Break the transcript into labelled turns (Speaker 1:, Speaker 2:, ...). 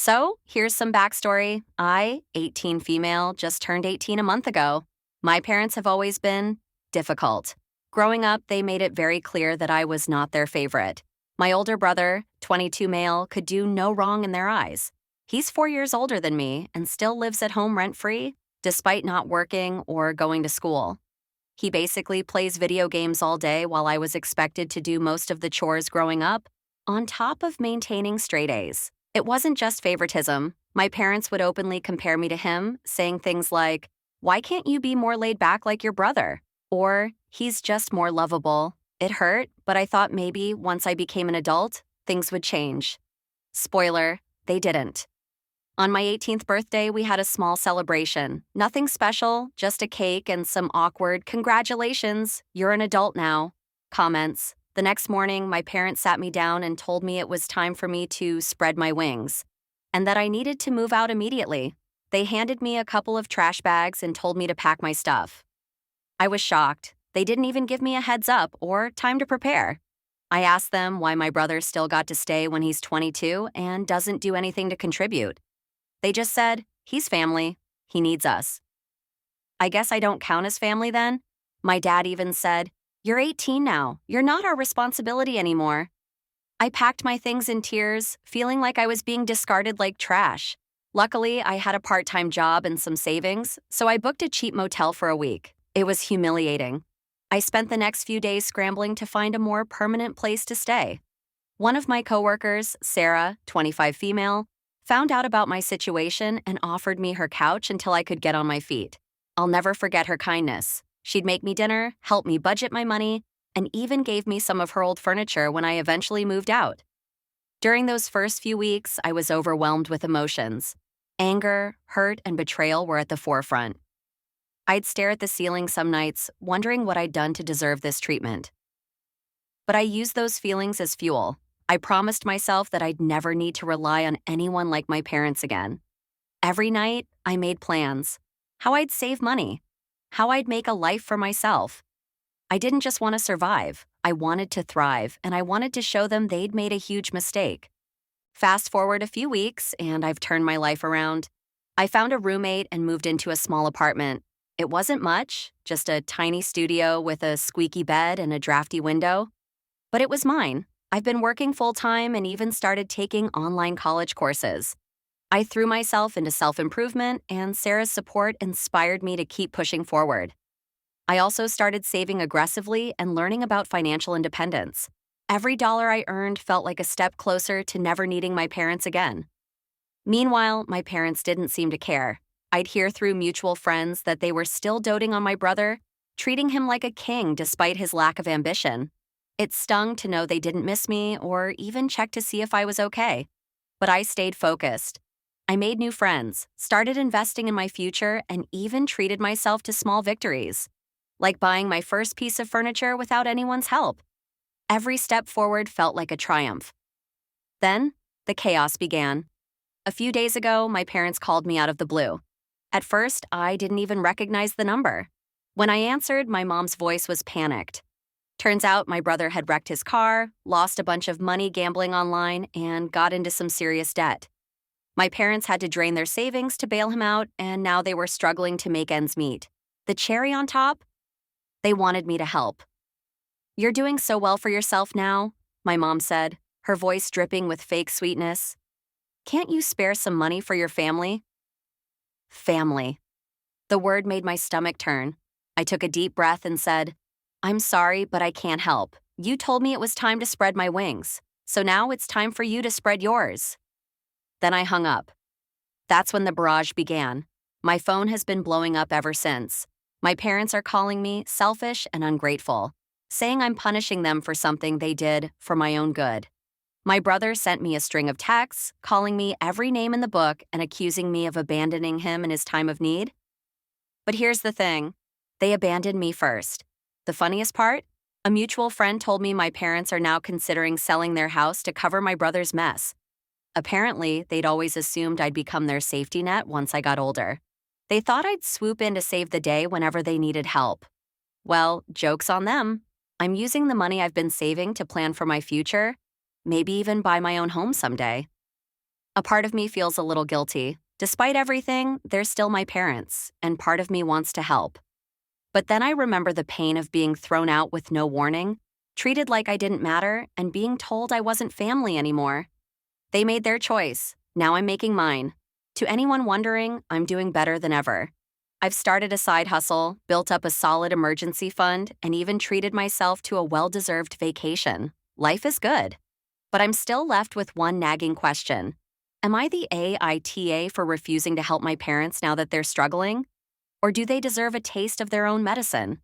Speaker 1: So, here's some backstory. I, 18 female, just turned 18 a month ago. My parents have always been difficult. Growing up, they made it very clear that I was not their favorite. My older brother, 22 male, could do no wrong in their eyes. He's 4 years older than me and still lives at home rent-free, despite not working or going to school. He basically plays video games all day while I was expected to do most of the chores growing up, on top of maintaining straight A's. It wasn't just favoritism. My parents would openly compare me to him, saying things like, "Why can't you be more laid back like your brother?" Or, "He's just more lovable." It hurt, but I thought maybe once I became an adult, things would change. Spoiler, they didn't. On my 18th birthday, we had a small celebration. Nothing special, just a cake and some awkward "Congratulations, you're an adult now" comments. The next morning, my parents sat me down and told me it was time for me to spread my wings, and that I needed to move out immediately. They handed me a couple of trash bags and told me to pack my stuff. I was shocked. They didn't even give me a heads up or time to prepare. I asked them why my brother still got to stay when he's 22 and doesn't do anything to contribute. They just said, "He's family. He needs us." I guess I don't count as family then. My dad even said, "You're 18 now. You're not our responsibility anymore." I packed my things in tears, feeling like I was being discarded like trash. Luckily, I had a part-time job and some savings, so I booked a cheap motel for a week. It was humiliating. I spent the next few days scrambling to find a more permanent place to stay. One of my coworkers, Sarah, 25 female, found out about my situation and offered me her couch until I could get on my feet. I'll never forget her kindness. She'd make me dinner, help me budget my money, and even gave me some of her old furniture when I eventually moved out. During those first few weeks, I was overwhelmed with emotions. Anger, hurt, and betrayal were at the forefront. I'd stare at the ceiling some nights, wondering what I'd done to deserve this treatment. But I used those feelings as fuel. I promised myself that I'd never need to rely on anyone like my parents again. Every night, I made plans. How I'd save money. How I'd make a life for myself. I didn't just want to survive. I wanted to thrive, and I wanted to show them they'd made a huge mistake. Fast forward a few weeks, and I've turned my life around. I found a roommate and moved into a small apartment. It wasn't much, just a tiny studio with a squeaky bed and a drafty window. But it was mine. I've been working full-time and even started taking online college courses. I threw myself into self-improvement, and Sarah's support inspired me to keep pushing forward. I also started saving aggressively and learning about financial independence. Every dollar I earned felt like a step closer to never needing my parents again. Meanwhile, my parents didn't seem to care. I'd hear through mutual friends that they were still doting on my brother, treating him like a king despite his lack of ambition. It stung to know they didn't miss me or even check to see if I was okay. But I stayed focused. I made new friends, started investing in my future, and even treated myself to small victories, like buying my first piece of furniture without anyone's help. Every step forward felt like a triumph. Then, the chaos began. A few days ago, my parents called me out of the blue. At first, I didn't even recognize the number. When I answered, my mom's voice was panicked. Turns out my brother had wrecked his car, lost a bunch of money gambling online, and got into some serious debt. My parents had to drain their savings to bail him out, and now they were struggling to make ends meet. The cherry on top? They wanted me to help. "You're doing so well for yourself now," my mom said, her voice dripping with fake sweetness. "Can't you spare some money for your family?" Family. The word made my stomach turn. I took a deep breath and said, "I'm sorry, but I can't help. You told me it was time to spread my wings, so now it's time for you to spread yours." Then I hung up. That's when the barrage began. My phone has been blowing up ever since. My parents are calling me selfish and ungrateful, saying I'm punishing them for something they did for my own good. My brother sent me a string of texts, calling me every name in the book and accusing me of abandoning him in his time of need. But here's the thing. They abandoned me first. The funniest part? A mutual friend told me my parents are now considering selling their house to cover my brother's mess. Apparently, they'd always assumed I'd become their safety net once I got older. They thought I'd swoop in to save the day whenever they needed help. Well, joke's on them. I'm using the money I've been saving to plan for my future, maybe even buy my own home someday. A part of me feels a little guilty. Despite everything, they're still my parents, and part of me wants to help. But then I remember the pain of being thrown out with no warning, treated like I didn't matter, and being told I wasn't family anymore. They made their choice. Now I'm making mine. To anyone wondering, I'm doing better than ever. I've started a side hustle, built up a solid emergency fund, and even treated myself to a well-deserved vacation. Life is good. But I'm still left with one nagging question. Am I the AITA for refusing to help my parents now that they're struggling? Or do they deserve a taste of their own medicine?